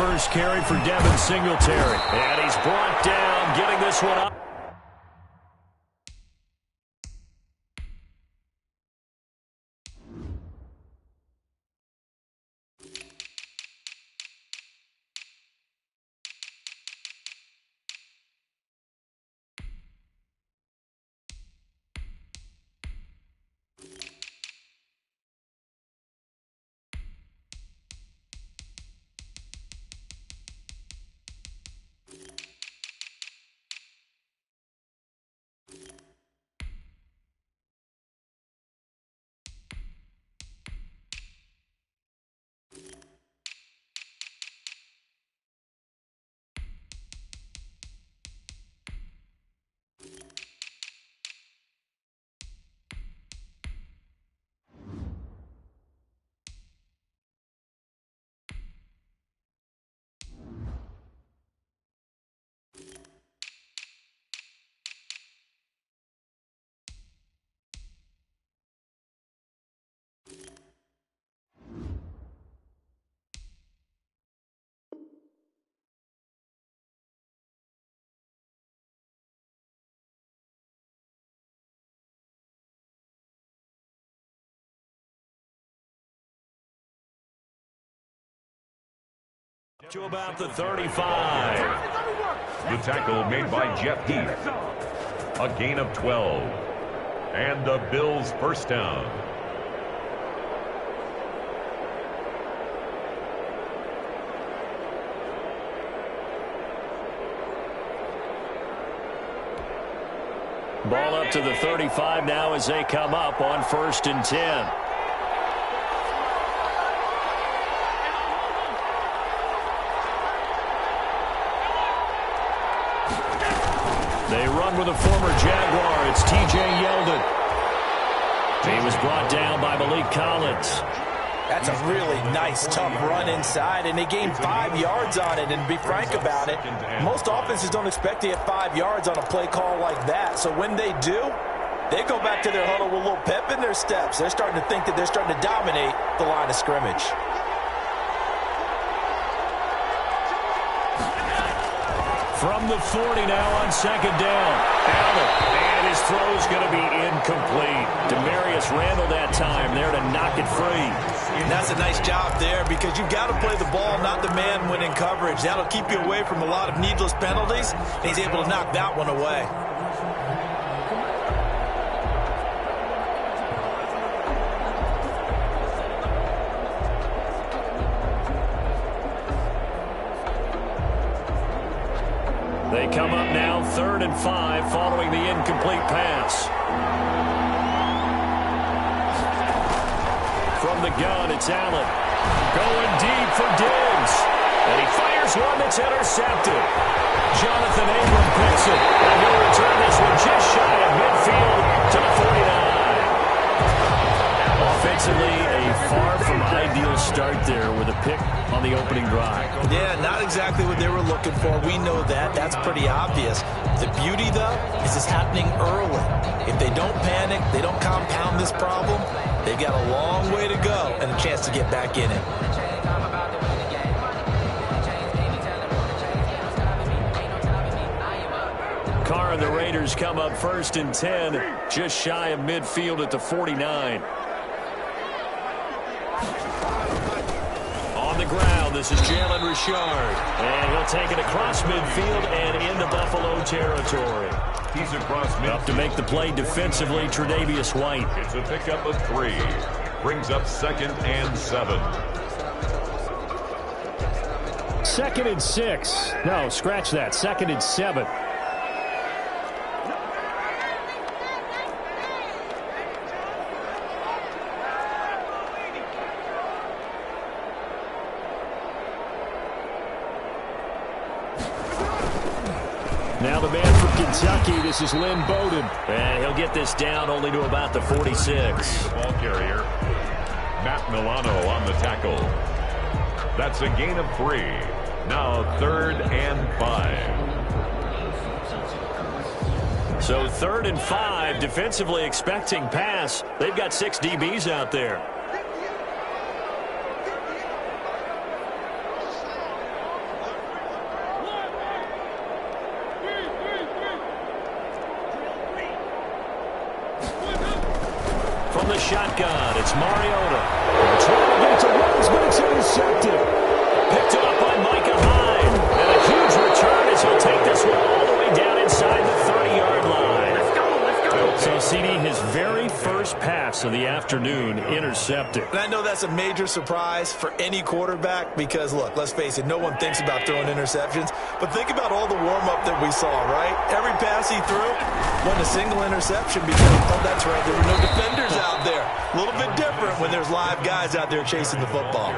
first carry for Devin Singletary. And he's brought down, getting this one up. To about the 35. The tackle made by Jeff Heath. A gain of 12. And the Bills' first down. Ball up to the 35 now as they come up on 1st and 10. They run with a former Jaguar. It's T.J. Yeldon. He was brought down by Malik Collins. That's a really nice, tough run inside, and they gained 5 yards on it. And to be frank about it, most offenses don't expect to get 5 yards on a play call like that. So when they do, they go back to their huddle with a little pep in their steps. They're starting to think that they're starting to dominate the line of scrimmage. From the 40 now on 2nd down. Allen, and his throw's going to be incomplete. Demarius Randall that time there to knock it free. And that's a nice job there because you've got to play the ball, not the man when in coverage. That'll keep you away from a lot of needless penalties, and he's able to knock that one away. They come up now 3rd and 5 following the incomplete pass. From the gun, it's Allen. Going deep for Diggs. And he fires one that's intercepted. Jonathan Abram picks it. And he'll return this one just shy of midfield to the 49. Offensively, a far from ideal start there with a pick on the opening drive. Yeah, not exactly what they were looking for. We know that. That's pretty obvious. The beauty, though, is it's happening early. If they don't panic, they don't compound this problem, they've got a long way to go and a chance to get back in it. Carr and the Raiders come up 1st and 10, just shy of midfield at the 49. On the ground, this is Jalen Richard. And he'll take it across midfield and into Buffalo territory. He's across midfield. Up to make the play defensively, Tre'Davious White. It's a pickup of 3. Brings up 2nd and 7. 2nd and 6. No, scratch that. 2nd and 7. Now the man from Kentucky, this is Lynn Bowden. And he'll get this down only to about the 46. The ball carrier, Matt Milano on the tackle. That's a gain of 3. Now 3rd and 5. So 3rd and 5, defensively expecting pass. They've got 6 DBs out there. the shotgun. It's Mariota. Trying to get it to Rose, but it's intercepted. Picked up by Micah Hyde. And a huge return as he'll take this one all the way down inside the 30-yard line. So, CD, his very first pass of the afternoon intercepted. And I know that's a major surprise for any quarterback because, look, let's face it, no one thinks about throwing interceptions. But think about all the warm-up that we saw, right? Every pass he threw wasn't a single interception because, oh, that's right, there were no defenders out there. A little bit different when there's live guys out there chasing the football.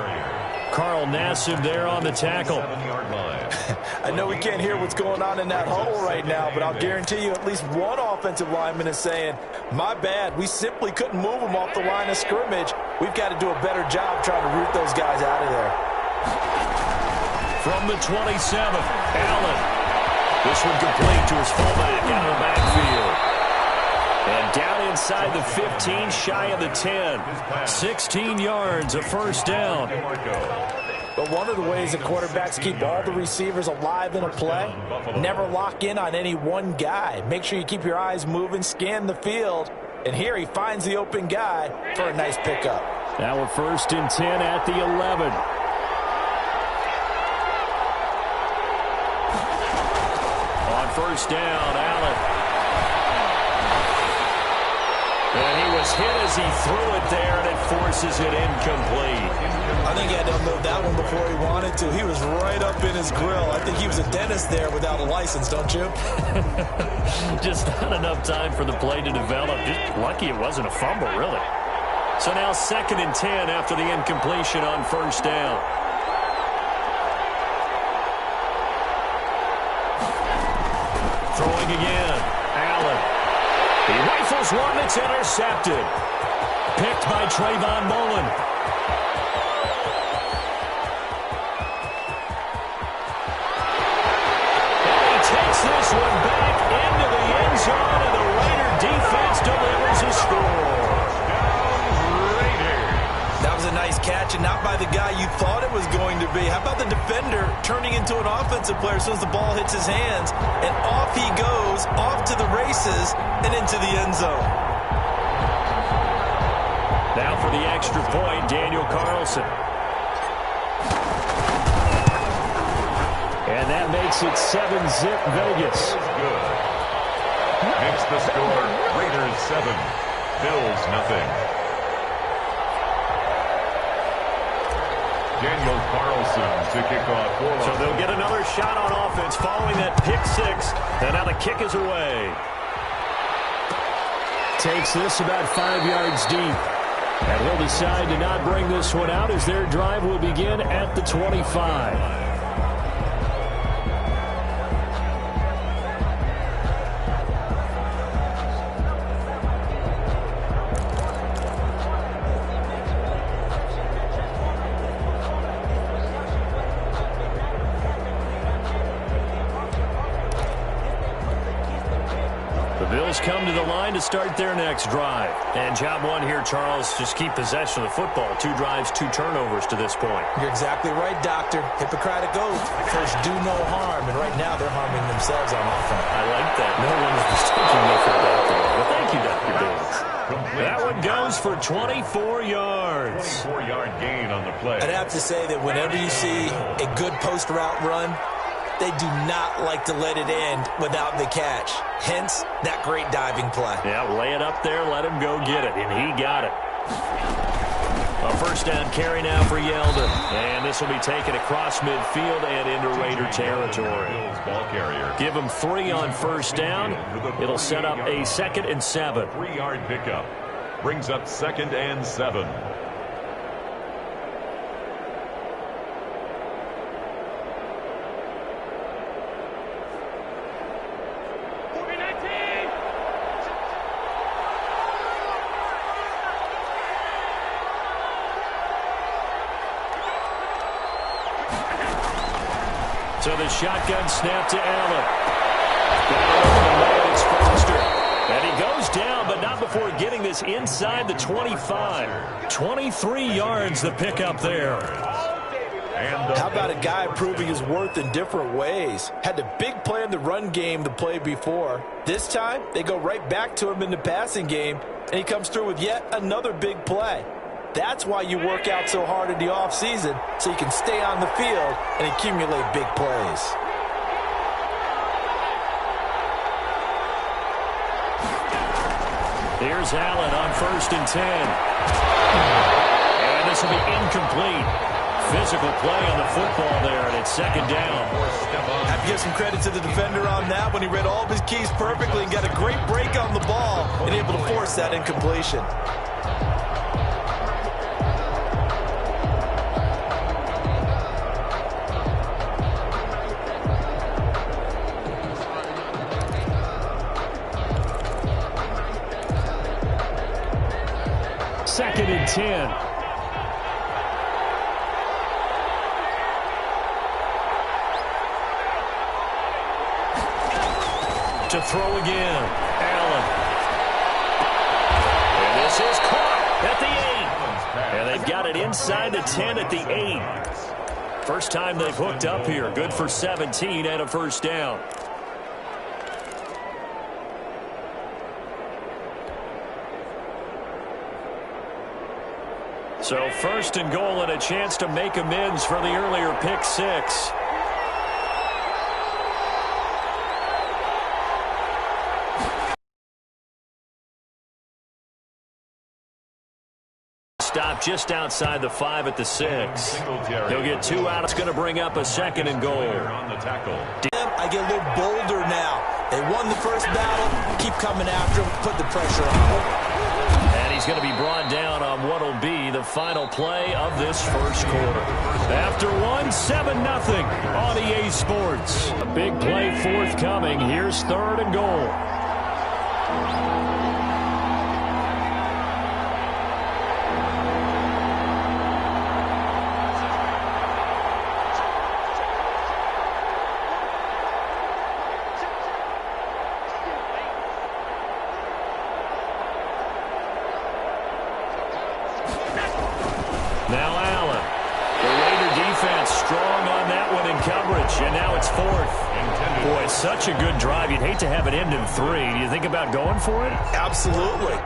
Carl Nassib there on the tackle. I know we can't hear what's going on in that huddle right now, but I'll guarantee you at least one offensive lineman is saying, my bad, we simply couldn't move them off the line of scrimmage. We've got to do a better job trying to root those guys out of there. From the 27, Allen. This one complete to his fullback out of the backfield. And down inside the 15, shy of the 10. 16 yards, a first down. But one of the ways that quarterbacks keep all the receivers alive in a play, never lock in on any one guy. Make sure you keep your eyes moving, scan the field. And here he finds the open guy for a nice pickup. Now we're 1st and 10 at the 11. On first down, Allen. And he was hit as he threw it there, and it forces it incomplete. I think he had to unload that one before he wanted to. He was right up in his grill. I think he was a dentist there without a license, don't you? Just not enough time for the play to develop. Just lucky it wasn't a fumble, really. So now 2nd and 10 after the incompletion on first down. Throwing again. Allen. He rifles one that's intercepted. Picked by Trayvon Mullen. And he takes this one back into the end zone, and the Raider defense delivers a score. That was a nice catch, and not by the guy you thought it was going to be. How about the defender turning into an offensive player as soon as the ball hits his hands, and off he goes, off to the races, and into the end zone. Now for the extra point, Daniel Carlson. And that makes it 7-zip Vegas. Good. Makes the score Raiders 7, Bills nothing. Daniel Carlson to kick off. So they'll get another shot on offense following that pick six. And now the kick is away. Takes this about 5 yards deep. And he'll decide to not bring this one out as their drive will begin at the 25. Come to the line to start their next drive. And job one here, Charles, just keep possession of the football. 2 drives, 2 turnovers to this point. You're exactly right, Doctor. Hippocratic oath. First, do no harm. And right now, they're harming themselves on offense. I like that. No one is mistaking me for a doctor. Well, thank you, Dr. Davis. That one goes for 24 yards. 24-yard gain on the play. I'd have to say that whenever you see a good post route run, they do not like to let it end without the catch. Hence, that great diving play. Yeah, lay it up there, let him go get it, and he got it. A first down carry now for Yeldon. And this will be taken across midfield and into Raider territory. Ball carrier. Give him 3 on first down. It'll set up a 2nd and 7. 3-yard pickup. Brings up 2nd and 7. So the shotgun snap to Allen. It's Foster. And he goes down, but not before getting this inside the 25. 23 yards the pickup there. How about a guy proving his worth in different ways? Had a big play in the run game to play before. This time, they go right back to him in the passing game, and he comes through with yet another big play. That's why you work out so hard in the offseason, so you can stay on the field and accumulate big plays. Here's Allen on 1st and 10. And this will be incomplete. Physical play on the football there, and it's 2nd down. I have to give some credit to the defender on that when he read all of his keys perfectly and got a great break on the ball and able to force that incompletion. Second and 10. To throw again. Allen. And this is caught at the 8. And they've got it inside the 10 at the 8. First time they've hooked up here. Good for 17 and a 1st down. So 1st and goal and a chance to make amends for the earlier pick 6. Stop just outside the 5 at the 6. He'll get 2 out. It's going to bring up a 2nd and goal. I get a little bolder now. They won the first battle. Keep coming after him. Put the pressure on him. And he's going to be brought down on what will be the final play of this first quarter. After 7-0 on EA Sports. A big play forthcoming. Here's 3rd and goal. Now Allen. The Raider defense strong on that one in coverage, and now it's 4th. Boy, it's such a good drive. You'd hate to have it end in 3. Do you think about going for it? Absolutely.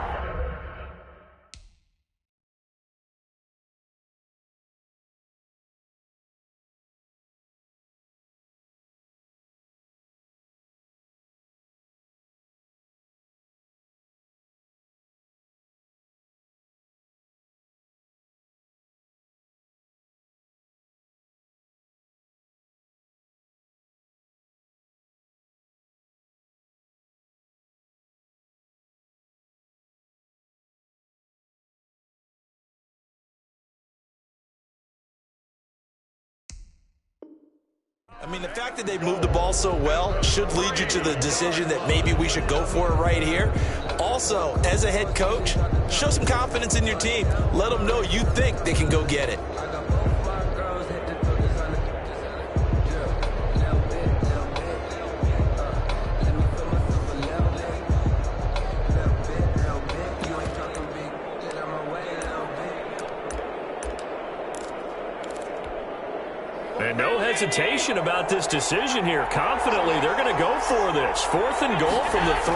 I mean, the fact that they moved the ball so well should lead you to the decision that maybe we should go for it right here. Also, as a head coach, show some confidence in your team. Let them know you think they can go get it. And no hesitation about this decision here. Confidently, they're going to go for this. 4th and goal from the 3.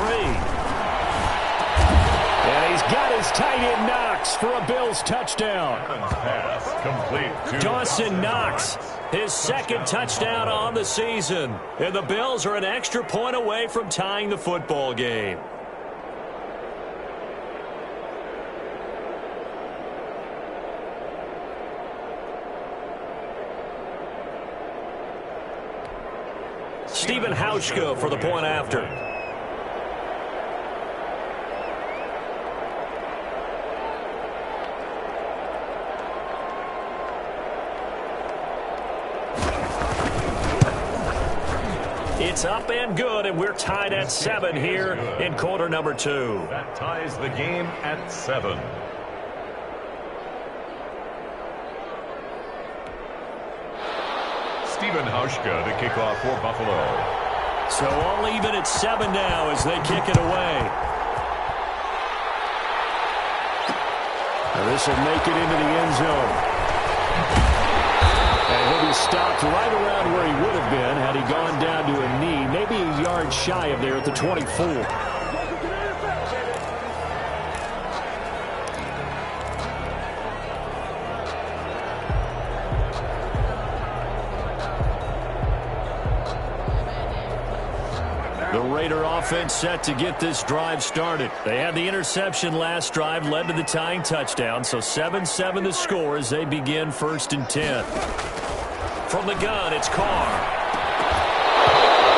And he's got his tight end Knox for a Bills touchdown. Pass complete to Dawson Knox, his 2nd touchdown on the season. And the Bills are an extra point away from tying the football game. Stephen Hauschka for the point after. It's up and good, and we're tied at 7 here in quarter number 2. That ties the game at 7. Stephen Hauschka to kick off for Buffalo. So all even at 7 now as they kick it away. Now this will make it into the end zone. And He stopped right around where he would have been had he gone down to a knee, maybe a yard shy of there at the 24. The Raider offense set to get this drive started. They had the interception last drive, led to the tying touchdown, so 7-7 the score as they begin 1st and 10. From the gun, it's Carr.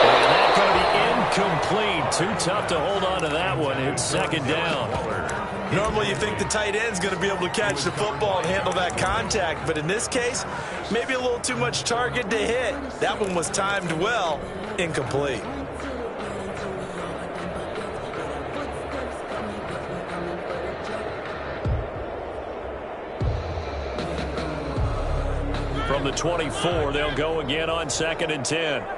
And that's going to be incomplete. Too tough to hold on to that one. It's 2nd down. Normally you think the tight end's going to be able to catch the football and handle that contact, but in this case, maybe a little too much target to hit. That one was timed well, incomplete. From the 24, they'll go again on 2nd and 10. He'll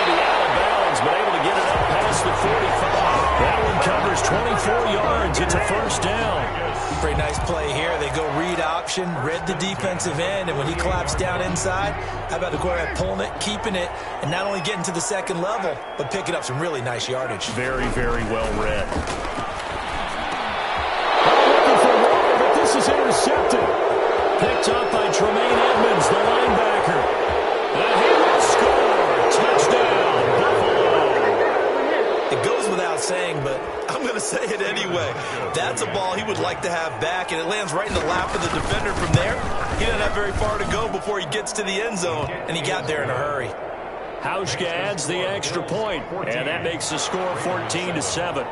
be out of bounds, but able to get it up past the 45. That one covers 24 yards. It's a 1st down. Pretty nice play here. They go read option, read the defensive end, and when he collapsed down inside, how about the quarterback pulling it, keeping it, and not only getting to the 2nd level, but picking up some really nice yardage. Very, very well read. Looking for more, but this is intercepted. Picked up by Tremaine Edmonds, the linebacker. And he will score. Touchdown, Buffalo. It goes without saying, but I'm going to say it anyway. That's a ball he would like to have back, and it lands right in the lap of the defender from there. He doesn't have very far to go before he gets to the end zone, and he got there in a hurry. Hauschka adds the extra point, and that makes the score 14-7.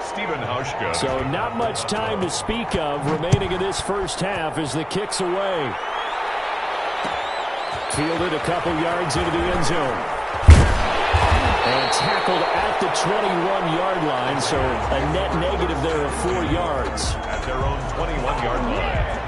Stephen Hauschka. So not much time to speak of remaining in this first half as the kick's away. Fielded a couple yards into the end zone. And tackled at the 21-yard line, so a net negative there of 4 yards. At their own 21-yard line.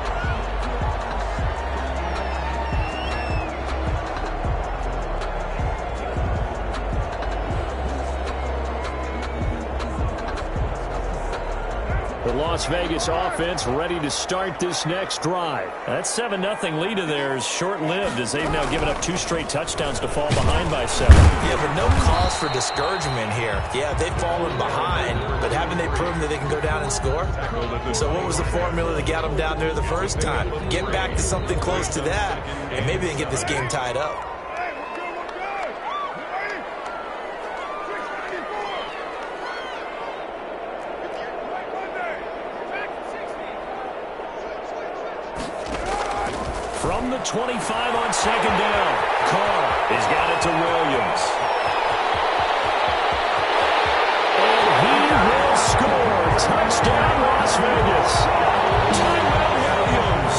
The Las Vegas offense ready to start this next drive. That 7-0 lead of theirs short-lived as they've now given up 2 straight touchdowns to fall behind by 7. Yeah, but no cause for discouragement here. Yeah, they've fallen behind, but haven't they proven that they can go down and score? So what was the formula that got them down there the first time? Get back to something close to that, and maybe they can get this game tied up. From the 25 on 2nd down, Carr has got it to Williams. And he will score. Touchdown, Las Vegas. Tyrell Williams.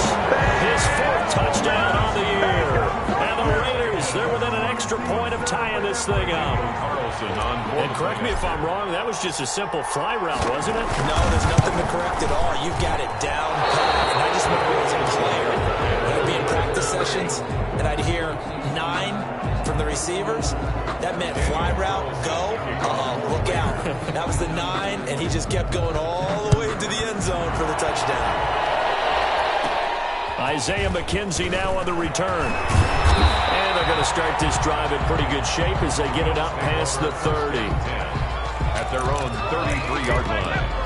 His 4th touchdown on the year. And the Raiders, they're within an extra point of tying this thing up. And correct me if I'm wrong, that was just a simple fly route, wasn't it? No, there's nothing to correct at all. You've got it down pat. And I just remember as a player, when I'd be in practice sessions, and I'd hear 9 from the receivers. That meant fly route, go, look out. That was the 9, and he just kept going all the way to the end zone for the touchdown. Isaiah McKenzie now on the return. And they're going to start this drive in pretty good shape as they get it up past the 30. At their own 33-yard line.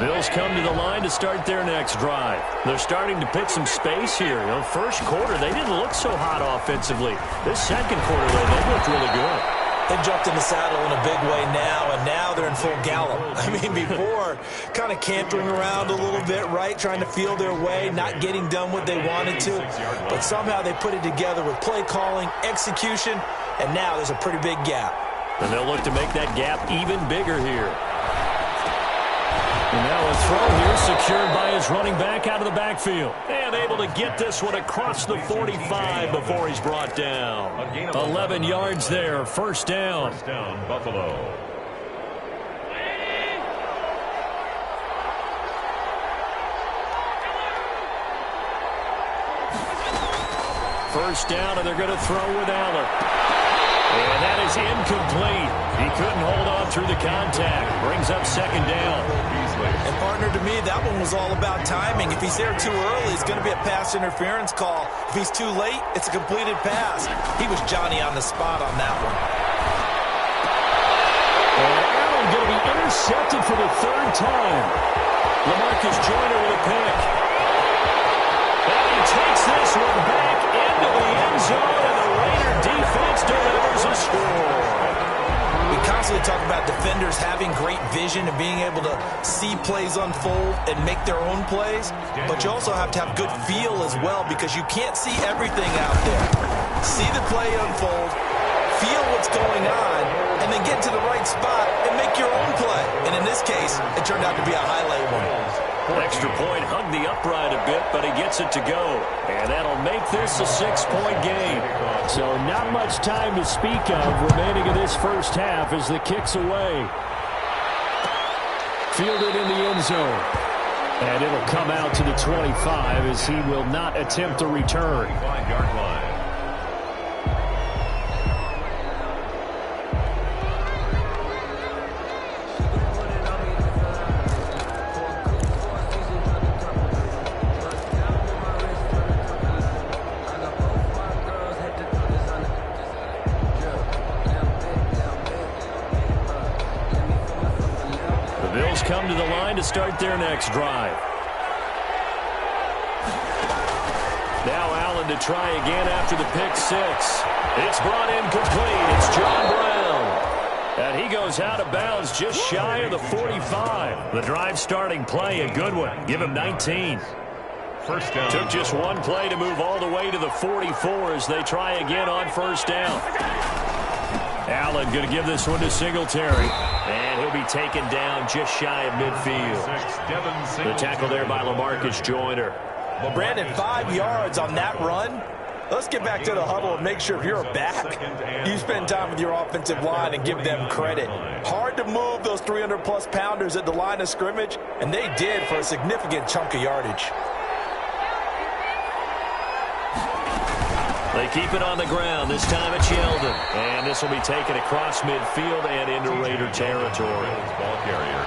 Bills come to the line to start their next drive. They're starting to pick some space here. You know, first quarter, they didn't look so hot offensively. This second quarter, though, they looked really good. They jumped in the saddle in a big way now, and now they're in full gallop. I mean, before, kind of cantering around a little bit, right, trying to feel their way, not getting done what they wanted to. But somehow they put it together with play calling, execution, and now there's a pretty big gap. And they'll look to make that gap even bigger here. And now a throw here secured by his running back out of the backfield. And able to get this one across the 45 before he's brought down. 11 yards there, 1st down. First down, Buffalo. first down, and they're going to throw with Allen. And that is incomplete. He couldn't hold on through the contact. Brings up second down. And partner, to me, that one was all about timing. If he's there too early, it's going to be a pass interference call. If he's too late, it's a completed pass. He was Johnny on the spot on that one. And Allen going to be intercepted for the third time. LaMarcus Joyner with a pick. And he takes this one back into the end zone, and the Raider defense delivers a score. We constantly talk about defenders having great vision and being able to see plays unfold and make their own plays, but you also have to have good feel as well because you can't see everything out there. See the play unfold, feel what's going on, and then get to the right spot and make your own play. And in this case, it turned out to be a highlight one. Extra point, hugged the upright a bit, but he gets it to go. And that'll make this a 6-point game. So not much time to speak of remaining in this first half as the kick's away. Fielded in the end zone. And it'll come out to the 25 as he will not attempt a return. 5-yard line. Come to the line to start their next drive. Now Allen to try again after the pick six. It's brought in complete. It's John Brown. And he goes out of bounds just shy of the 45. The drive starting play, a good one. Give him 19. First down. Took just one play to move all the way to the 44 as they try again on first down. Allen going to give this one to Singletary. And he'll be taken down just shy of midfield. The tackle there by LaMarcus Joyner. Well, Brandon, 5 yards on that run. Let's get back to the huddle and make sure if you're a back, you spend time with your offensive line and give them credit. Hard to move those 300-plus pounders at the line of scrimmage, and they did for a significant chunk of yardage. They keep it on the ground. This time it's Yeldon. And this will be taken across midfield and into Raider territory. Ball carrier.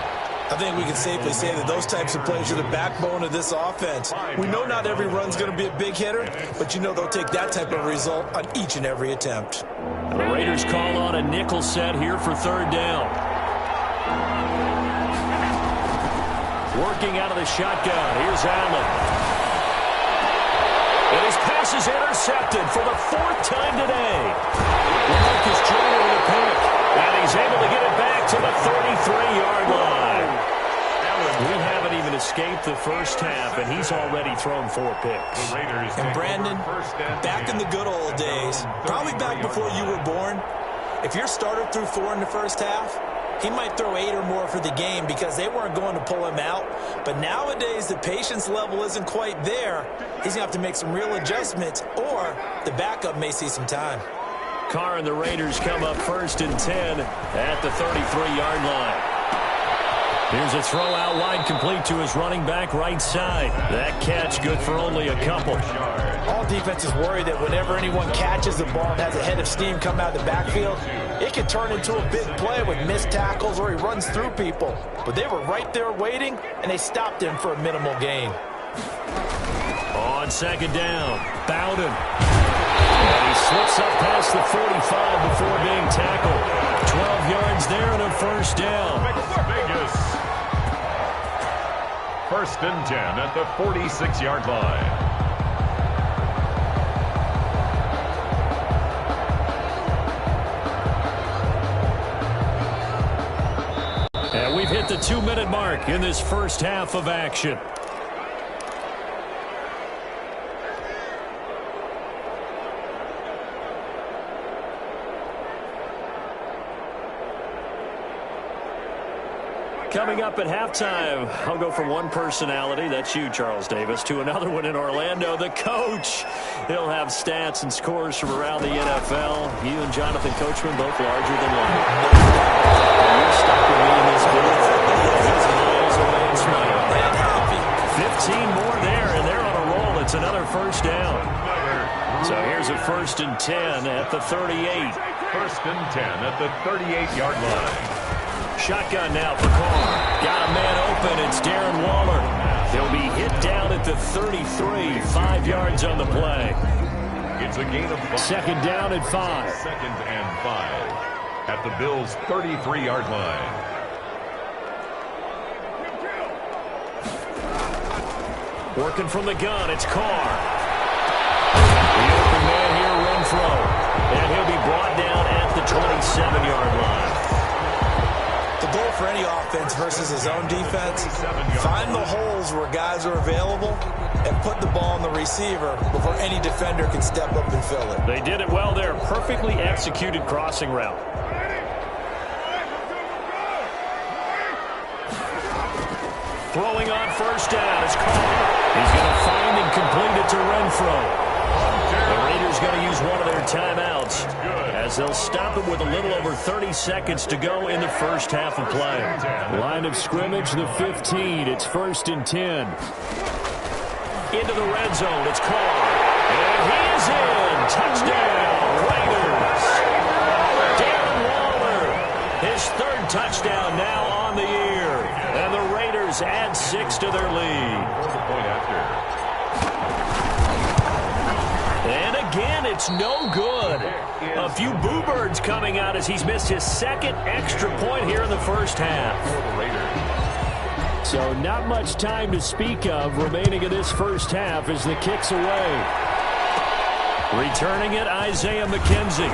I think we can safely say that those types of plays are the backbone of this offense. We know not every run's going to be a big hitter, but you know they'll take that type of result on each and every attempt. And the Raiders call on a nickel set here for third down. Working out of the shotgun. Here's Allen. And his pass is intercepted for the fourth time today. LaMarcus Joyner with a pick. And he's able to get it back to the 33-yard line. We haven't even escaped the first half, and he's already thrown 4 picks. And Brandon, back in the good old days, probably back before you were born, if your starter threw 4 in the first half, he might throw 8 or more for the game because they weren't going to pull him out. But nowadays, the patience level isn't quite there. He's going to have to make some real adjustments, or the backup may see some time. Carr and the Raiders come up first and 10 at the 33-yard line. Here's a throw out wide, complete to his running back right side. That catch good for only a couple. All defenses worry that whenever anyone catches the ball and has a head of steam come out of the backfield, it can turn into a big play with missed tackles or he runs through people. But they were right there waiting, and they stopped him for a minimal gain. On second down, Bowden. And he slips up past the 45 before being tackled. 12 yards there and a first down. Vegas. First and 10 at the 46-yard line. And we've hit the 2-minute mark in this first half of action. Coming up at halftime, I'll go from one personality, that's you, Charles Davis, to another one in Orlando, the coach. He'll have stats and scores from around the NFL. You and Jonathan Coachman both larger than life. You're stuck with me in this booth. He's miles away and smiling. 15 more there, and they're on a roll. It's another first down. So here's a 1st and 10 at the 38. 1st and 10 at the 38-yard line. Shotgun now for Carr. Got a man open. It's Darren Waller. He'll be hit down at the 33. 5 yards on the play. It's a gain of 5. 2nd down and 5. 2nd and 5 at the Bills' 33-yard line. Working from the gun, it's Carr. The open man here, Renfro. And he'll be brought down at the 27-yard line. The goal for any offense versus his own defense, find the holes where guys are available and put the ball on the receiver before any defender can step up and fill it. They did it well there. Perfectly executed crossing route. Throwing on 1st down is Carr. He's going to find and complete it to Renfro. The Raiders going to use one of their timeouts as they'll stop it with a little over 30 seconds to go in the first half of play. Line of scrimmage, the 15. It's 1st and 10. Into the red zone, it's Carr. And he is in. Touchdown, Raiders. Darren Waller, his 3rd touchdown now on the year. And the Raiders add 6 to their lead. And again, it's no good. A few boo birds coming out as he's missed his 2nd extra point here in the first half. So not much time to speak of remaining in this first half as the kick's away. Returning it, Isaiah McKenzie.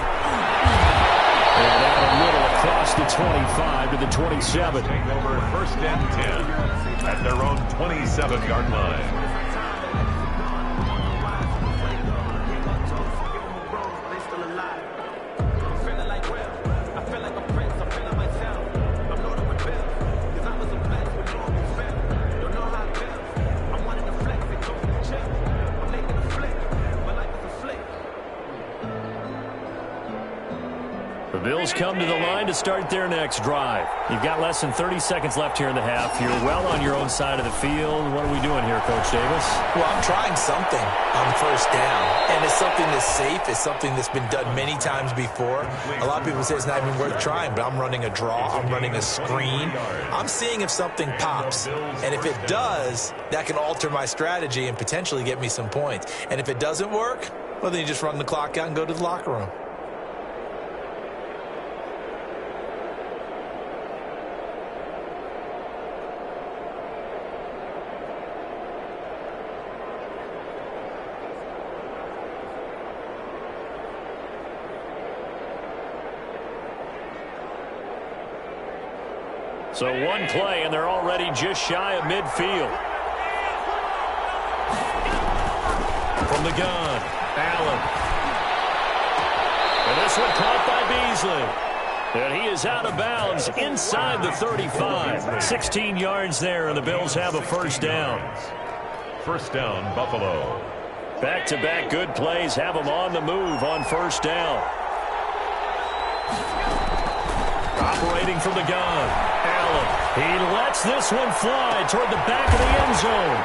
And out a little across the 25 to the 27. Take over 1st and 10 at their own 27-yard line. The Bills come to the line to start their next drive. You've got less than 30 seconds left here in the half. You're well on your own side of the field. What are we doing here, Coach Davis? Well, I'm trying something on 1st down, and it's something that's safe. It's something that's been done many times before. A lot of people say it's not even worth trying, but I'm running a draw. I'm running a screen. I'm seeing if something pops, and if it does, that can alter my strategy and potentially get me some points. And if it doesn't work, well, then you just run the clock out and go to the locker room. So one play, and they're already just shy of midfield. From the gun, Allen. And this one caught by Beasley. And he is out of bounds inside the 35. 16 yards there, and the Bills have a 1st down. 1st down, Buffalo. Back-to-back good plays have them on the move on 1st down. Operating from the gun, Allen. He lets this one fly toward the back of the end zone.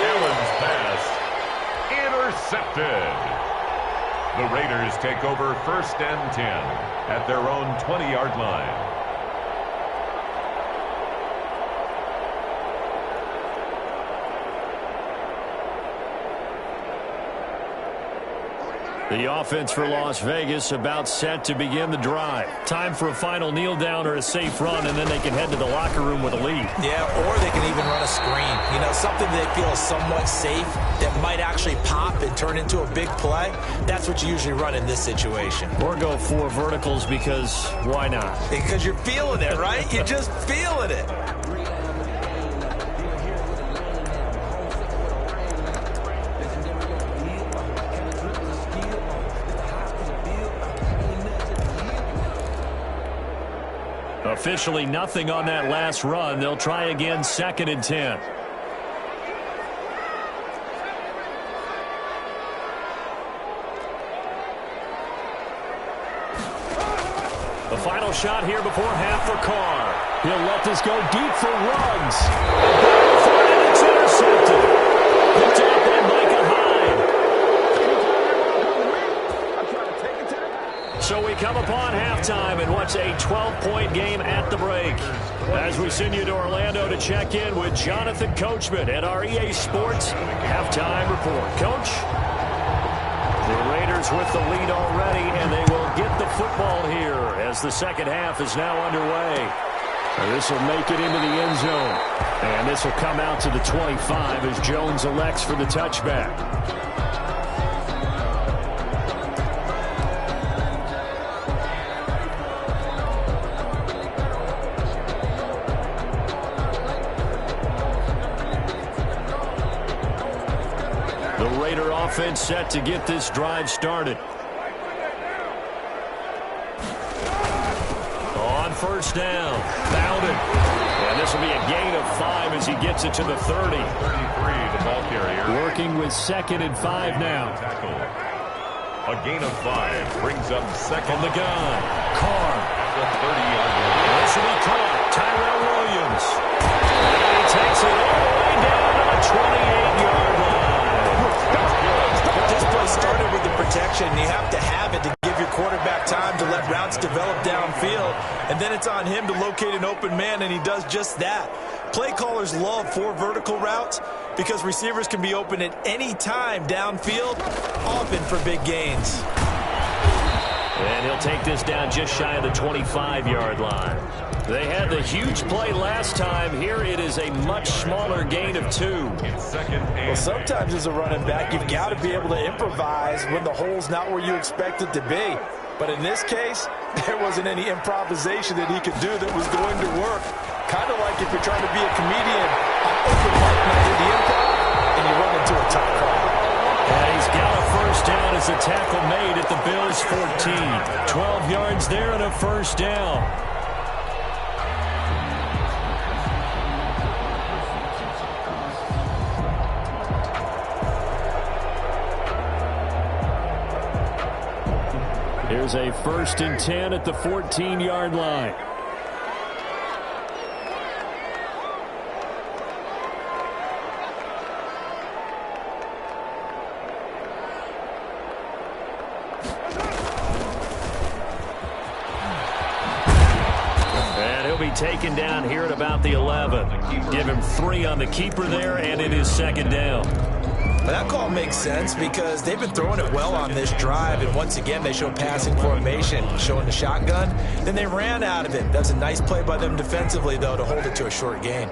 Allen's pass intercepted. The Raiders take over 1st and 10 at their own 20-yard line. The offense for Las Vegas about set to begin the drive. Time for a final kneel down or a safe run, and then they can head to the locker room with a lead. Yeah, or they can even run a screen. You know, something they feel is somewhat safe that might actually pop and turn into a big play. That's what you usually run in this situation. Or go 4 verticals because why not? Because you're feeling it, right? You're just feeling it. Officially nothing on that last run. They'll try again 2nd and 10. The final shot here before half for Carr. He'll let this go deep for Ruggs. And it's intercepted. Picked up by Micah Hyde. So we come upon halftime and what's a 12-point game at the break. As we send you to Orlando to check in with Jonathan Coachman at our EA Sports Halftime Report. Coach? The Raiders with the lead already, and they will get the football here as the second half is now underway. This will make it into the end zone. And this will come out to the 25 as Jones elects for the touchback. The Raider offense set to get this drive started. On first down, found it. And this will be a gain of 5 as he gets it to the 30. 33, the ball carrier. Working with 2nd and 5 now. A gain of 5 brings up second. On the gun, Carr. At the 30-yard line. This will be caught. Tyrell Williams. And he takes it all the way down to the 28-yard line. This play started with the protection. You have to have it to give your quarterback time to let routes develop downfield. And then it's on him to locate an open man, and he does just that. Play callers love 4 vertical routes because receivers can be open at any time downfield, often for big gains. And he'll take this down just shy of the 25-yard line. They had the huge play last time. Here it is a much smaller gain of 2. Well, sometimes as a running back, you've got to be able to improvise when the hole's not where you expect it to be. But in this case, there wasn't any improvisation that he could do that was going to work. Kind of like if you're trying to be a comedian on open mic night in the improv, and you run into a tough crowd. And he's got a first down as a tackle made at the Bills' 14. 12 yards there and a first down. Here's a 1st and 10 at the 14-yard line. And he'll be taken down here at about the 11. Give him 3 on the keeper there, and it is 2nd down. But that call makes sense because they've been throwing it well on this drive, and once again they show passing formation, showing the shotgun. Then they ran out of it. That's a nice play by them defensively, though, to hold it to a short gain.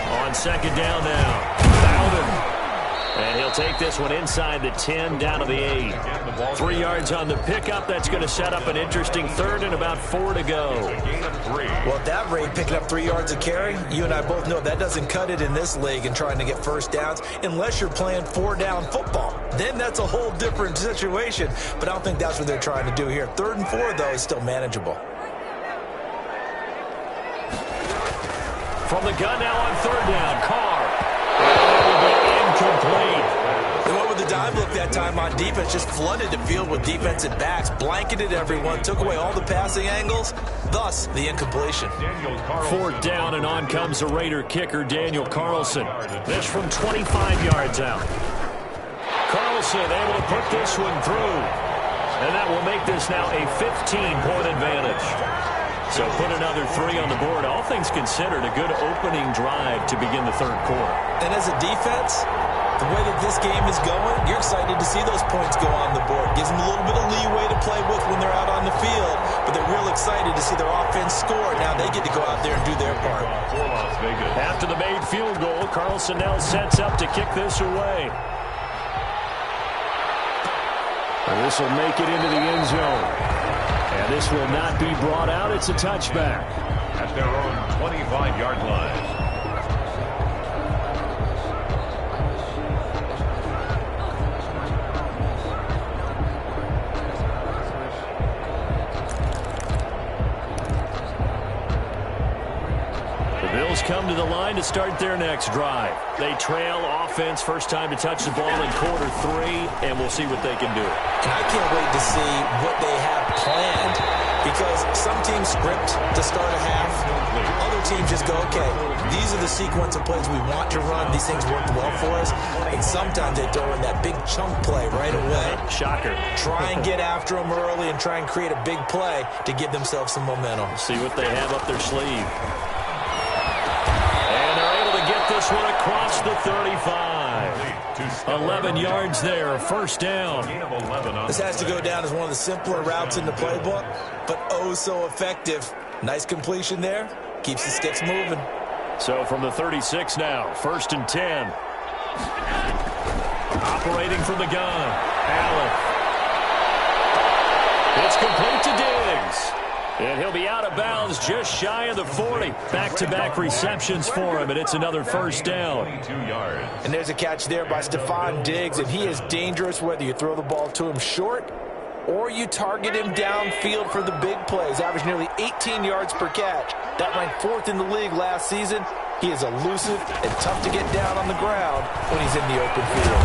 On 2nd down now, Bowden. And he'll take this one inside the 10, down to the 8. 3 yards on the pickup. That's going to set up an interesting 3rd and about 4 to go. Well, at that rate, picking up 3 yards a carry, you and I both know that doesn't cut it in this league and trying to get first downs unless you're playing 4-down football. Then that's a whole different situation. But I don't think that's what they're trying to do here. 3rd and 4, though, is still manageable. From the gun now on 3rd down, Carr. Incomplete. They went with the dime look that time on defense, just flooded the field with defensive backs, blanketed everyone, took away all the passing angles, thus the incompletion. 4th down, and on comes the Raider kicker, Daniel Carlson. This from 25 yards out. Carlson able to put this one through. And that will make this now a 15-point advantage. So put another 3 on the board. All things considered, a good opening drive to begin the 3rd quarter. And as a defense, the way that this game is going, you're excited to see those points go on the board. Gives them a little bit of leeway to play with when they're out on the field, but they're real excited to see their offense score. Now they get to go out there and do their part. After the made field goal, Carlson now sets up to kick this away. And this will make it into the end zone. And this will not be brought out. It's a touchback. At their own 25-yard line. The Bills come to the line. line to start their next drive. They trail offense, first time to touch the ball in quarter 3, and we'll see what they can do. And I can't wait to see what they have planned, because some teams script to start a half. Other teams just go, okay, these are the sequence of plays we want to run. These things worked well for us. And sometimes they throw in that big chunk play right away. Shocker. Try and get after them early and try and create a big play to give themselves some momentum. See what they have up their sleeve. And they're able to get this one across the 35. 11 yards there, first down. This has to go down as one of the simpler routes in the playbook, but oh so effective. Nice completion there. Keeps the sticks moving. So from the 36 now, first and 10. Operating from the gun, Allen. It's complete to Diggs. And he'll be out of bounds just shy of the 40. Back-to-back receptions for him, and it's another first down. And there's a catch there by Stephon Diggs, and he is dangerous whether you throw the ball to him short or you target him downfield for the big plays. Averaged nearly 18 yards per catch. That ranked 4th in the league last season. He is elusive and tough to get down on the ground when he's in the open field.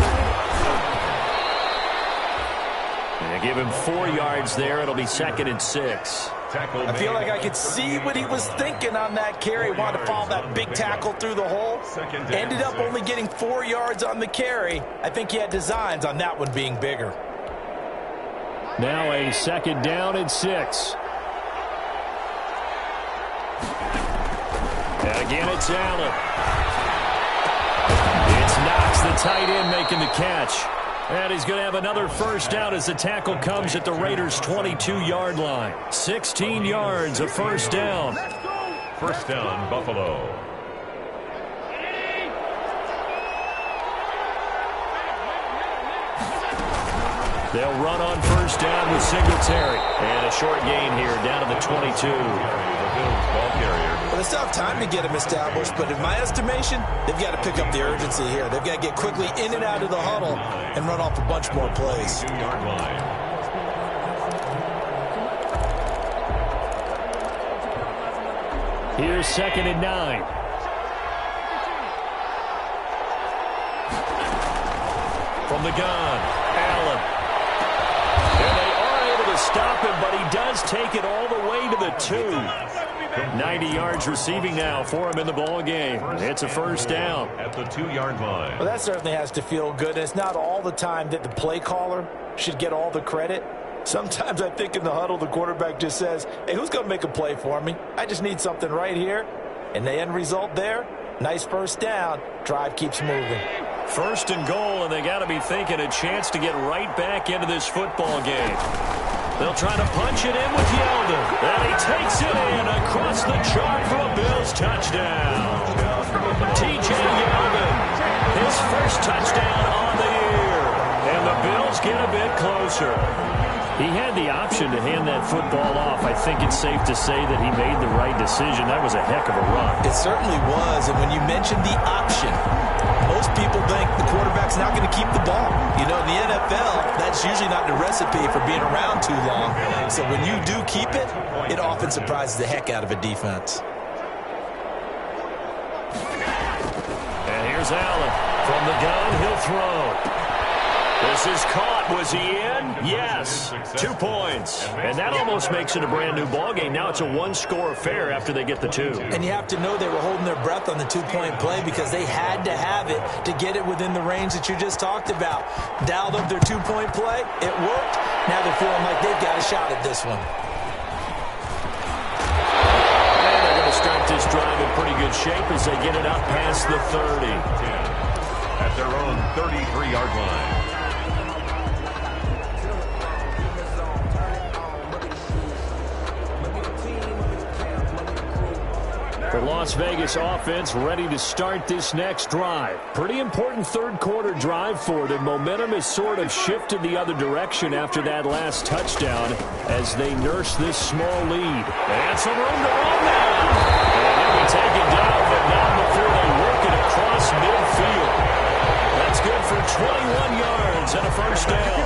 And they give him 4 yards there. It'll be 2nd and 6. I feel like I could see what he was thinking on that carry. Wanted to follow that big tackle through the hole. Ended up only getting 4 yards on the carry. I think he had designs on that one being bigger. Now a 2nd down and 6. And again, it's Allen. It's Knox, the tight end, making the catch. And he's going to have another first down as the tackle comes at the Raiders' 22-yard line. 16 yards, a first down. First down, Buffalo. They'll run on first down with Singletary. And a short gain here down to the 22. Well, they still have time to get him established, but in my estimation, they've got to pick up the urgency here. They've got to get quickly in and out of the huddle and run off a bunch more plays. 2-yard line. Here's 2nd and 9. From the gun, Allen. And they are able to stop him, but he does take it all the way to the 2. 90 yards receiving now for him in the ball game. It's a first down. At the 2-yard line. Well, that certainly has to feel good. And it's not all the time that the play caller should get all the credit. Sometimes I think in the huddle, the quarterback just says, hey, who's going to make a play for me? I just need something right here. And the end result there, nice first down. Drive keeps moving. First and goal, and they got to be thinking a chance to get right back into this football game. They'll try to punch it in with Yeldon. And he takes it in across the chalk for a Bills touchdown. T.J. Yeldon, his first touchdown on the year. And the Bills get a bit closer. He had the option to hand that football off. I think it's safe to say that he made the right decision. That was a heck of a run. It certainly was. And when you mentioned the option, most people think the quarterback's not going to keep the ball. You know, in the NFL, that's usually not the recipe for being around too long. So when you do keep it, it often surprises the heck out of a defense. And here's Allen. From the gun, he'll throw. This is caught. Was he in? Yes. 2 points. And that almost makes it a brand-new ballgame. Now it's a one-score affair after they get the 2. And you have to know they were holding their breath on the 2-point play because they had to have it to get it within the range that you just talked about. Dialed up their 2-point play. It worked. Now they're feeling like they've got a shot at this one. And they're going to start this drive in pretty good shape as they get it out past the 30. At their own 33-yard line. The Las Vegas offense ready to start this next drive. Pretty important third-quarter drive for them. Momentum has sort of shifted the other direction after that last touchdown as they nurse this small lead. And some room to run now. And he'll be taken down, but not before they work it across midfield. That's good for 21 yards and a first down.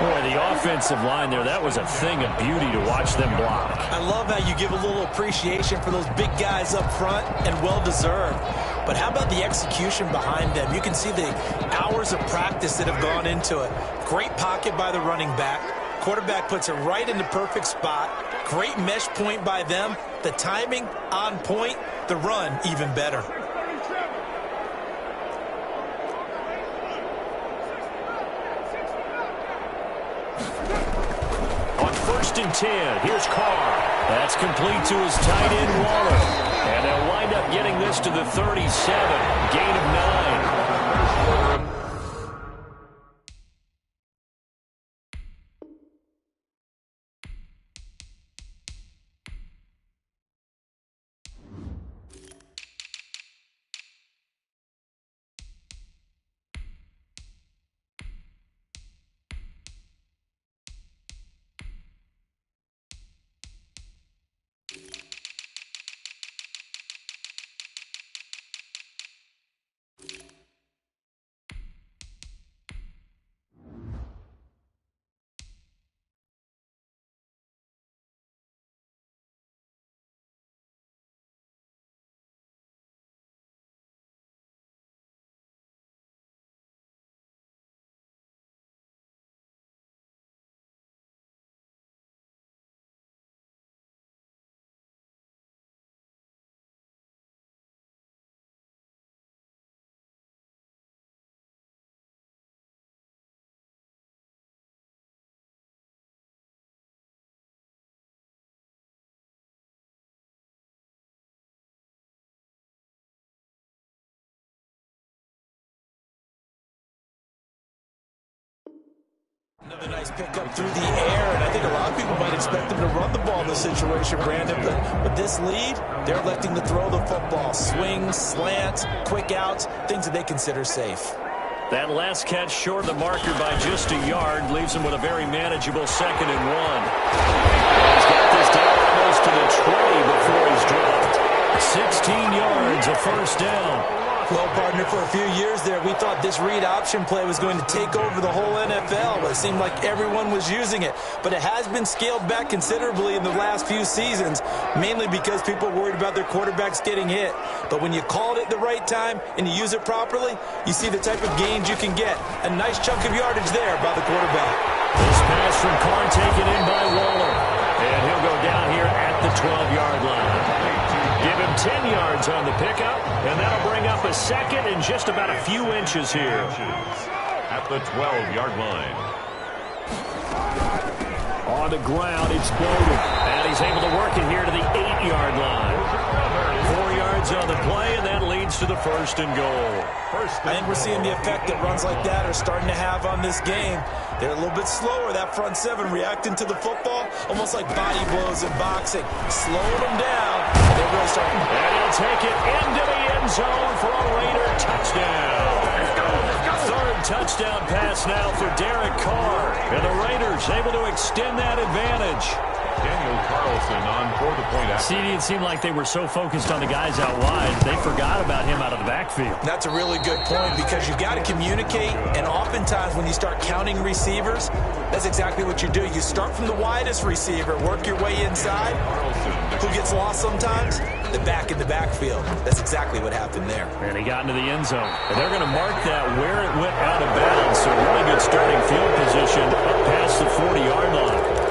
Boy, the offense defensive line there, that was a thing of beauty to watch them block. I love how you give a little appreciation for those big guys up front, and well-deserved. But how about the execution behind them? You can see the hours of practice that have gone into it. Great pocket by the running back. Quarterback puts it right in the perfect spot. Great mesh point by them. The timing on point. The run even better. On 1st and 10, here's Carr. That's complete to his tight end, Waller. And they'll wind up getting this to the 37. Gain of 9. Another nice pickup through the air, and I think a lot of people might expect them to run the ball in this situation, Brandon. But with this lead, they're electing to throw the football. Swings, slants, quick outs, things that they consider safe. That last catch short of the marker by just a yard leaves him with a very manageable 2nd and 1. He's got this down almost to the 20 before he's dropped. 16 yards, a first down. Well, partner, for a few years there, we thought this read option play was going to take over the whole NFL. It seemed like everyone was using it. But it has been scaled back considerably in the last few seasons, mainly because people are worried about their quarterbacks getting hit. But when you call it at the right time and you use it properly, you see the type of gains you can get. A nice chunk of yardage there by the quarterback. This pass from Carr taken in by Waller. And he'll go down here at the 12-yard line. Give him 10 yards on the pickup, and that'll bring up a 2nd and just about a few inches here. At the 12-yard line. On the ground, it's Bowden. And he's able to work it here to the 8-yard line. 4 yards on the play, and that leads to the 1st and goal. I think we're seeing the effect that runs like that are starting to have on this game. They're a little bit slower, that front 7, reacting to the football, almost like body blows in boxing. Slowing them down, and they're really starting. And he'll take it into the end zone for a Raider touchdown. Third touchdown pass now for Derek Carr. And the Raiders able to extend that advantage. Daniel Carlson on for the point out. See, it seemed like they were so focused on the guys out wide, they forgot about him out of the backfield. That's a really good point, because you've got to communicate, and oftentimes when you start counting receivers, that's exactly what you do. You start from the widest receiver, work your way inside. Who gets lost sometimes? The back in the backfield. That's exactly what happened there. And he got into the end zone. And they're going to mark that where it went out of bounds. So really good starting field position up past the 40-yard line.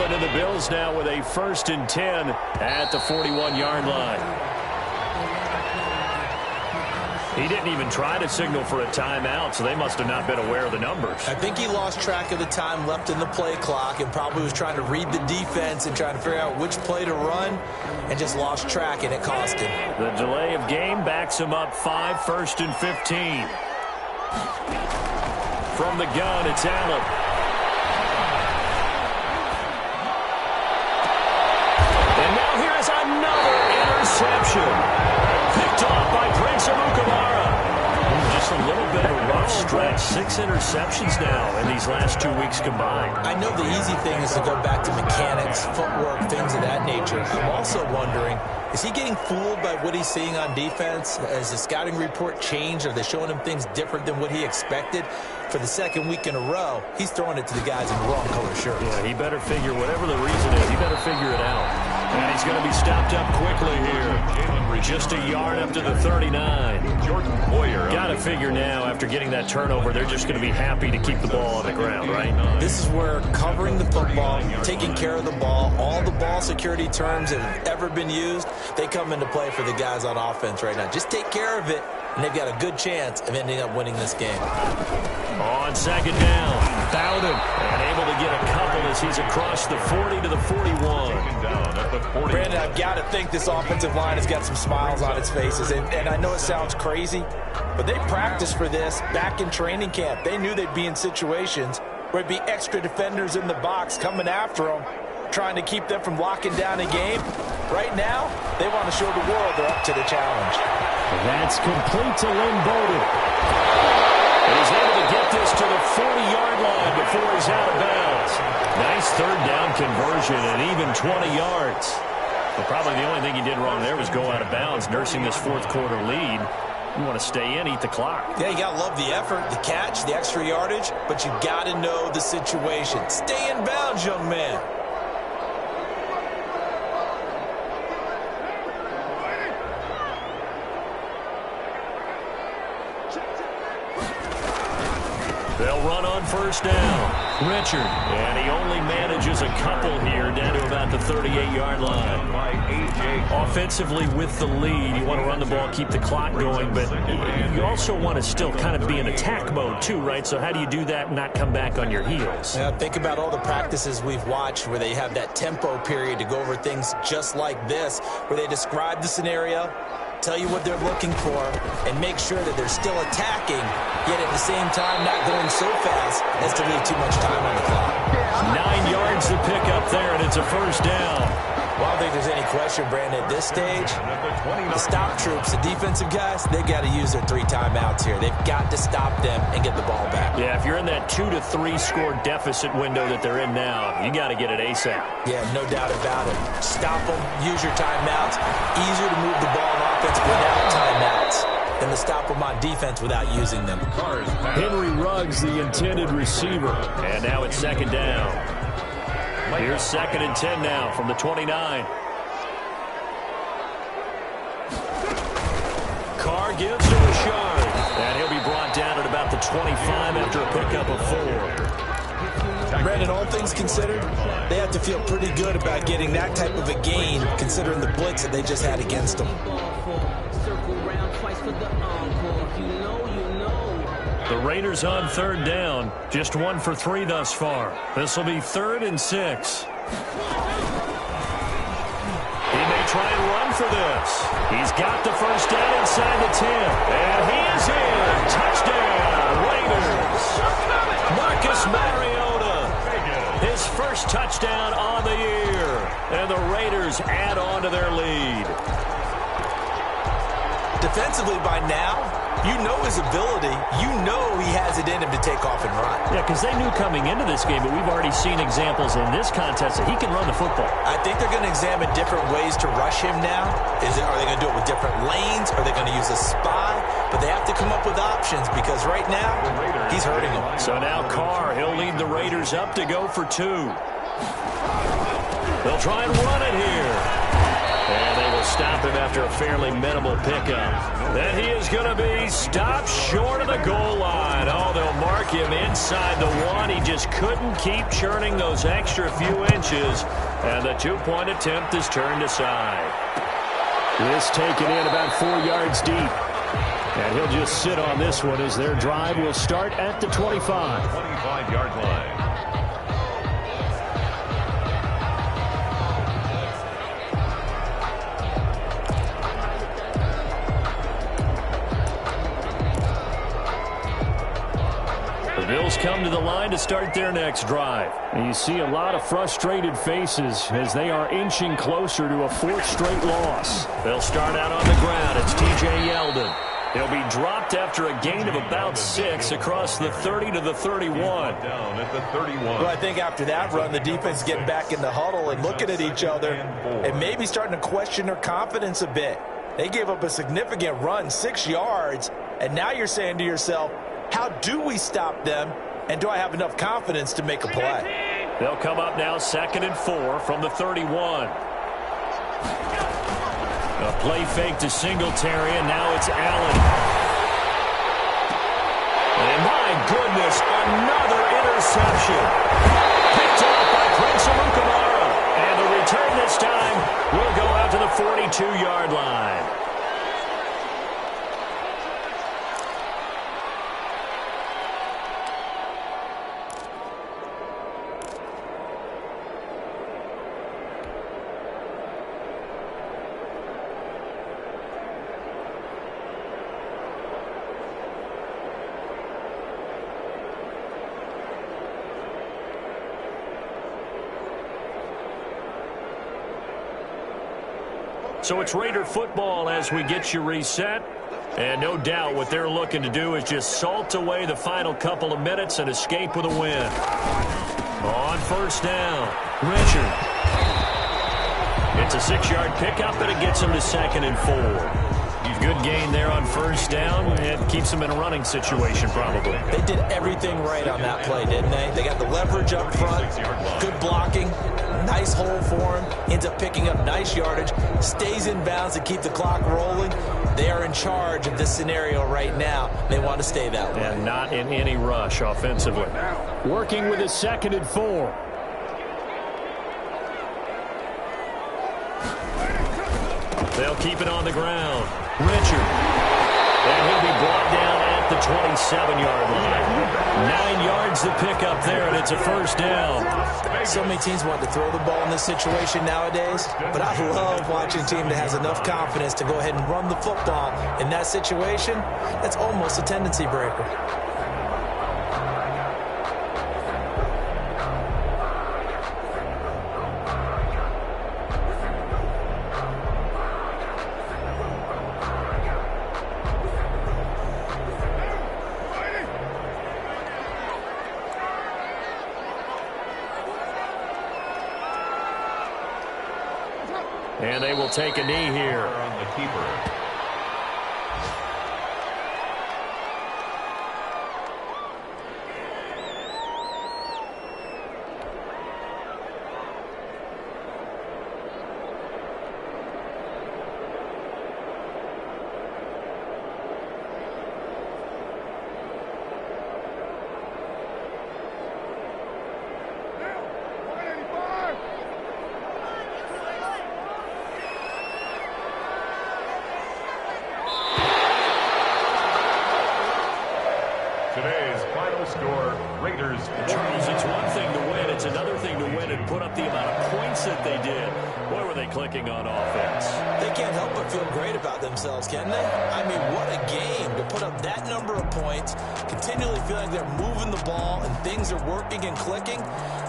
And the Bills now with a 1st and 10 at the 41-yard line. He didn't even try to signal for a timeout, so they must have not been aware of the numbers. I think he lost track of the time left in the play clock and probably was trying to read the defense and trying to figure out which play to run and just lost track, and it cost him. The delay of game backs him up 5, 1st and 15. From the gun, it's Allen. And now here is another interception. Picked off by Prince Amukamara. Just a little bit of a rough stretch. 6 interceptions now in these last 2 weeks combined. I know the easy thing is to go back to mechanics, footwork, things of that nature. I'm also wondering, is he getting fooled by what he's seeing on defense? Has the scouting report changed? Are they showing him things different than what he expected? For the second week in a row, he's throwing it to the guys in the wrong color shirts. Yeah, he better figure, whatever the reason is, he better figure it out. And he's going to be stopped up quickly here. Just a yard up to the 39. Jordan Poyer. Got to figure now, after getting that turnover, they're just going to be happy to keep the ball on the ground, right? This is where covering the football, taking care of the ball, all the ball security terms that have ever been used, they come into play for the guys on offense right now. Just take care of it, and they've got a good chance of ending up winning this game. On second down, Bowden, and able to get a couple as he's across the 40 to the 41. Brandon, I've got to think this offensive line has got some smiles on its faces, and I know it sounds crazy, but they practiced for this back in training camp. They knew they'd be in situations where it'd be extra defenders in the box coming after them, trying to keep them from locking down a game. Right now, they want to show the world they're up to the challenge. That's complete to Lynn Bowden. And he's able to get this to the 40-yard line before he's out of bounds. Nice third down conversion and even 20 yards. But probably the only thing he did wrong there was go out of bounds, nursing this fourth quarter lead. You want to stay in, eat the clock. Yeah, you got to love the effort, the catch, the extra yardage, but you got to know the situation. Stay in bounds, young man. They'll run on first down. Richard, and he only manages a couple here down to about the 38-yard line. Offensively with the lead, you want to run the ball, keep the clock going, but you also want to still kind of be in attack mode too, right? So how do you do that and not come back on your heels? Yeah, think about all the practices we've watched where they have that tempo period to go over things just like this, where they describe the scenario, tell you what they're looking for, and make sure that they're still attacking, yet at the same time not going so fast as to leave too much time on the clock. 9 yards to pick up there, and it's a first down. Well, I don't think there's any question, Brandon, at this stage, the stop troops, the defensive guys, they got to use their 3 timeouts here. They've got to stop them and get the ball back. Yeah, if you're in that 2 to 3 score deficit window that they're in now, you got to get it ASAP. Yeah, no doubt about it. Stop them, use your timeouts. Easier to move the ball on offense without timeouts than to stop them on defense without using them. Henry Ruggs, the intended receiver. And now it's second down. Here's 2nd and 10 now from the 29. Carr gives to Richard. And he'll be brought down at about the 25 after a pickup of 4. Brandon, all things considered, they have to feel pretty good about getting that type of a gain considering the blitz that they just had against them. The Raiders on third down. Just 1 for 3 thus far. This will be 3rd and 6. He may try and run for this. He's got the first down inside the 10. And he is in. Touchdown, Raiders. Marcus Mariota. His first touchdown on the year. And the Raiders add on to their lead. Defensively by now, you know his ability. You know he has it in him to take off and run. Yeah, because they knew coming into this game, but we've already seen examples in this contest that he can run the football. I think they're going to examine different ways to rush him now. Are they going to do it with different lanes? Are they going to use a spy? But they have to come up with options because right now, he's hurting them. So now Carr, he'll lead the Raiders up to go for 2. They'll try and run it here. And they will stop him after a fairly minimal pickup. Then he is going to be stopped short of the goal line. Oh, they'll mark him inside the 1. He just couldn't keep churning those extra few inches. And the 2-point attempt is turned aside. This taken in about 4 yards deep. And he'll just sit on this one as their drive will start at the 25. 25-yard line. The Bills come to the line to start their next drive. And you see a lot of frustrated faces as they are inching closer to a fourth straight loss. They'll start out on the ground. It's T.J. Yeldon. He'll be dropped after a gain of about 6 across the 30 to the 31. Down at the 31. Well, I think after that run, the defense getting back in the huddle and looking at each other and maybe starting to question their confidence a bit. They gave up a significant run, 6 yards, and now you're saying to yourself, how do we stop them, and do I have enough confidence to make a play? They'll come up now 2nd and 4 from the 31. A play fake to Singletary, and now it's Allen. And my goodness, another interception. Picked off by Prince Amukamara. And the return this time will go out to the 42-yard line. So it's Raider football as we get you reset. And no doubt what they're looking to do is just salt away the final couple of minutes and escape with a win. On first down, Richard. It's a 6-yard pickup, and it gets him to 2nd and 4. Good gain there on first down. It keeps them in a running situation, probably. They did everything right on that play, didn't they? They got the leverage up front, good blocking, nice hole for him, ends up picking up nice yardage, stays in bounds to keep the clock rolling. They are in charge of this scenario right now. They want to stay that way. And not in any rush offensively. Working with a 2nd and 4. They'll keep it on the ground. Richard. And he'll be brought down at the 27-yard line. 9 yards to pick up there, and it's a first down. So many teams want to throw the ball in this situation nowadays, but I love watching a team that has enough confidence to go ahead and run the football. In that situation, that's almost a tendency breaker. And they will take a knee here. On the keeper. Today's final score, Raiders. Charles, it's one thing to win. It's another thing to win and put up the amount of points that they did. Boy, were they clicking on offense. They can't help but feel great about themselves, can they? I mean, what a game to put up that number of points, continually feeling they're moving the ball and things are working and clicking.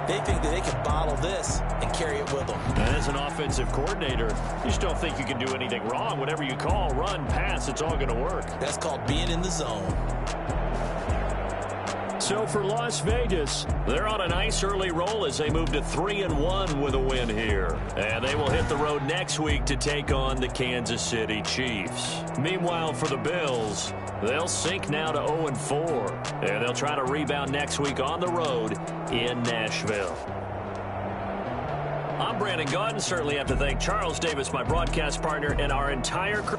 They think that they can bottle this and carry it with them. And as an offensive coordinator, you just don't think you can do anything wrong. Whatever you call, run, pass, it's all going to work. That's called being in the zone. So for Las Vegas, they're on a nice early roll as they move to 3-1 with a win here. And they will hit the road next week to take on the Kansas City Chiefs. Meanwhile, for the Bills, they'll sink now to 0-4. And they'll try to rebound next week on the road in Nashville. I'm Brandon Gaudin. Certainly have to thank Charles Davis, my broadcast partner, and our entire crew.